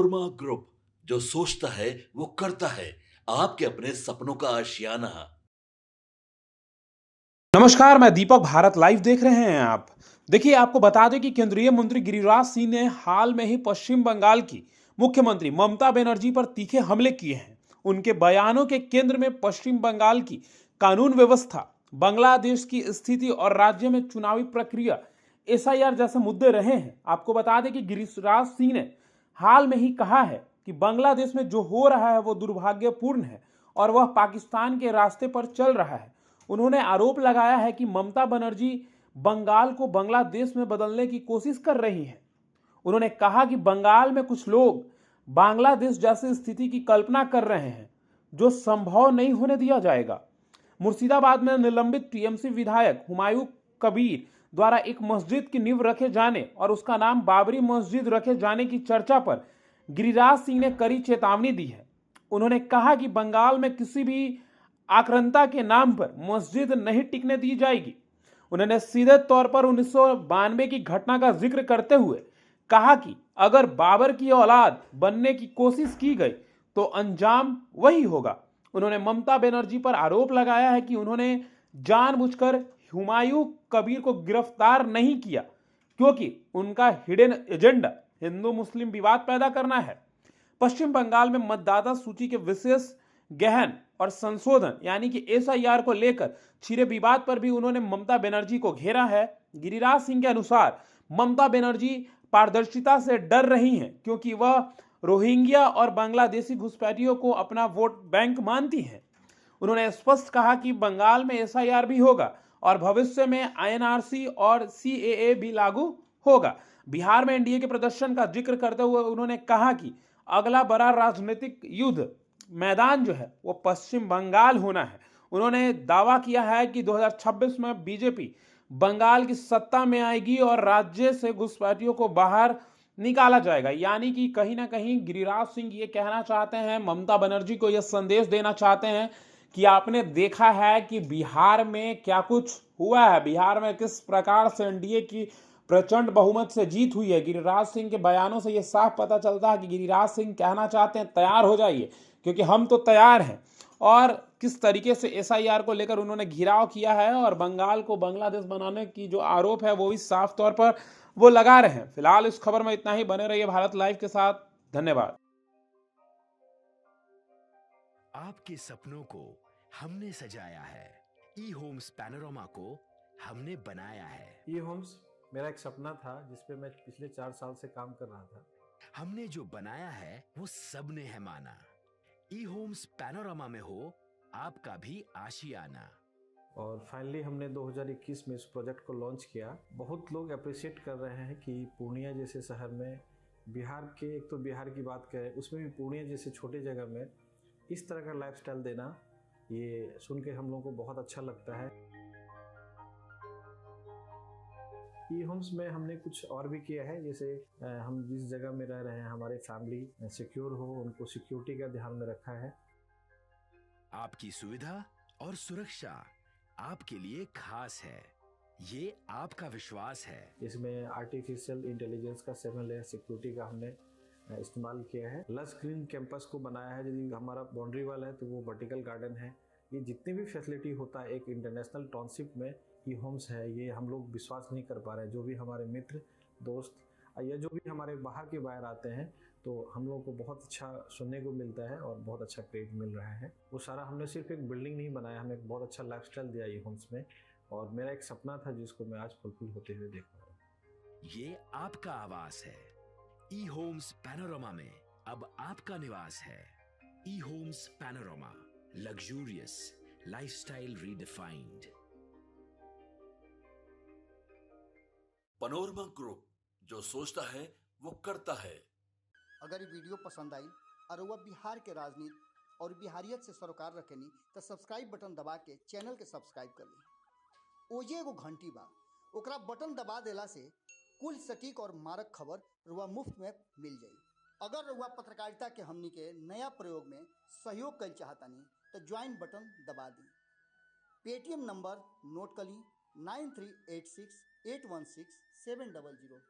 Panorama group, जो सोचता है वो करता है। आपके अपने सपनों का आशियाना। नमस्कार, मैं दीपक। भारत लाइव देख रहे हैं आप। देखिए, आपको बता दें कि केंद्रीय मंत्री गिरिराज सिंह ने हाल में ही पश्चिम बंगाल की मुख्यमंत्री ममता बनर्जी पर तीखे हमले किए हैं। उनके बयानों के केंद्र में पश्चिम बंगाल की कानून व्यवस्था, बांग्लादेश की स्थिति और राज्य में चुनावी प्रक्रिया, एसआईआर जैसे मुद्दे रहे हैं। आपको बता दें कि गिरिराज सिंह ने हाल में ही कहा है कि बांग्लादेश में जो हो रहा है वो दुर्भाग्यपूर्ण है और वह पाकिस्तान के रास्ते पर चल रहा है। उन्होंने आरोप लगाया है कि ममता बनर्जी बंगाल को बांग्लादेश में बदलने की कोशिश कर रही हैं। उन्होंने कहा कि बंगाल में कुछ लोग बांग्लादेश जैसी स्थिति की कल्पना कर रहे हैं, जो संभव नहीं होने दिया जाएगा। मुर्शिदाबाद में निलंबित टीएमसी विधायक हुमायूं कबीर द्वारा एक मस्जिद की नींव रखे जाने और उसका नाम बाबरी मस्जिद रखे जाने की चर्चा पर गिरिराज सिंह ने कड़ी चेतावनी दी है। उन्होंने कहा कि बंगाल में किसी भी आक्रांता के नाम पर मस्जिद नहीं टिकने दी जाएगी। उन्होंने सीधे तौर पर 1992 की घटना का जिक्र करते हुए कहा कि अगर बाबर की औलाद बनने की कोशिश की गई तो अंजाम वही होगा। उन्होंने ममता बनर्जी पर आरोप लगाया है कि उन्होंने जानबूझकर हुमायूं कबीर को गिरफ्तार नहीं किया, क्योंकि उनका हिडन एजेंडा हिंदू मुस्लिम विवाद पैदा करना है। पश्चिम बंगाल में मतदाता सूची के विशेष गहन और संशोधन यानी कि एसआईआर को लेकर छिड़े विवाद पर भी उन्होंने ममता बनर्जी को घेरा है। गिरिराज सिंह के अनुसार ममता बनर्जी पारदर्शिता से डर रही हैं, क्योंकि वह रोहिंग्या और बांग्लादेशी घुसपैठियों को अपना वोट बैंक मानती हैं। उन्होंने स्पष्ट कहा कि बंगाल में एसआईआर भी होगा और भविष्य में आईएनआरसी और सीएए भी लागू होगा। बिहार में एनडीए के प्रदर्शन का जिक्र करते हुए उन्होंने कहा कि अगला बड़ा राजनीतिक युद्ध मैदान जो है वो पश्चिम बंगाल होना है। उन्होंने दावा किया है कि 2026 में बीजेपी बंगाल की सत्ता में आएगी और राज्य से घुसपैठियों को बाहर निकाला जाएगा। यानी कि कहीं ना कहीं गिरिराज सिंह ये कहना चाहते हैं, ममता बनर्जी को यह संदेश देना चाहते हैं कि आपने देखा है कि बिहार में क्या कुछ हुआ है, बिहार में किस प्रकार से एनडीए की प्रचंड बहुमत से जीत हुई है। गिरिराज सिंह के बयानों से यह साफ पता चलता है कि गिरिराज सिंह कहना चाहते हैं तैयार हो जाइए, क्योंकि हम तो तैयार हैं। और किस तरीके से एसआईआर को लेकर उन्होंने घिराव किया है और बंगाल को बांग्लादेश बनाने की जो आरोप है वो भी साफ तौर पर वो लगा रहे हैं। फिलहाल इस खबर में इतना ही। बने रहिए भारत लाइव के साथ। धन्यवाद। आपके सपनों को हमने सजाया है, ई होम्स पैनोरमा को हमने बनाया है। ई होम्स मेरा एक सपना था जिस पे मैं पिछले 4 साल से काम कर रहा था। हमने जो बनाया है वो सबने है माना। ई होम्स पैनोरमा में हो आपका भी आशियाना। और फाइनली हमने 2021 में इस प्रोजेक्ट को लॉन्च किया। बहुत लोग अप्रिशिएट कर रहे हैं कि पूर्णिया जैसे शहर में, बिहार के, एक तो बिहार की बात करें उसमें भी पूर्णिया जैसे छोटे जगह में इस तरह का लाइफस्टाइल देना, ये सुन के हम लोगों को बहुत अच्छा लगता है। ई होम्स में हमने कुछ और भी किया है, जैसे हम जिस जगह में रह रहे हैं हमारे फैमिली सिक्योर हो, उनको सिक्योरिटी का ध्यान में रखा है। आपकी सुविधा और सुरक्षा आपके लिए खास है, ये आपका विश्वास है। इसमें आर्टिफिशियल इंटेलिजेंस का 7 लेयर सिक्योरिटी का हमने इस्तेमाल किया है। लस ग्रीन कैंपस को बनाया है। यदि हमारा बाउंड्री वाल है तो वो वर्टिकल गार्डन है। ये जितनी भी फैसिलिटी होता है एक इंटरनेशनल टाउनशिप में ई होम्स है, ये हम लोग विश्वास नहीं कर पा रहे हैं। जो भी हमारे मित्र, दोस्त या जो भी हमारे बाहर के बाहर आते हैं तो हम लोगों को बहुत अच्छा सुनने को मिलता है और बहुत अच्छा क्रेडिट मिल रहा है। वो सारा हमने सिर्फ एक बिल्डिंग नहीं बनाया, हमें एक बहुत अच्छा लाइफस्टाइल दिया ई होम्स में, और मेरा एक सपना था जिसको मैं आज फुलफिल होते हुए देख रहा हूँ। ये आपका आवास है। ई होम्स पैनोरमा में अब आपका निवास है। E homes panorama, luxurious lifestyle redefined. Panorama group, जो सोचता है वो करता है। अगर ये वीडियो पसंद आई और वह बिहार के राजनीति और बिहारियत से सरोकार रखेनी तो सब्सक्राइब बटन दबा के चैनल के सब्सक्राइब कर ली। ओजे एगो घंटी बा, ओकरा बटन दबा देला से कुल सटीक और मारक खबर रुआ मुफ्त में मिल जाई। अगर रुआ पत्रकारिता के हमनी के नया प्रयोग में सहयोग कर चाहतानी तो ज्वाइन बटन दबा दी। पेटीएम नंबर नोट कर ली 9386816700।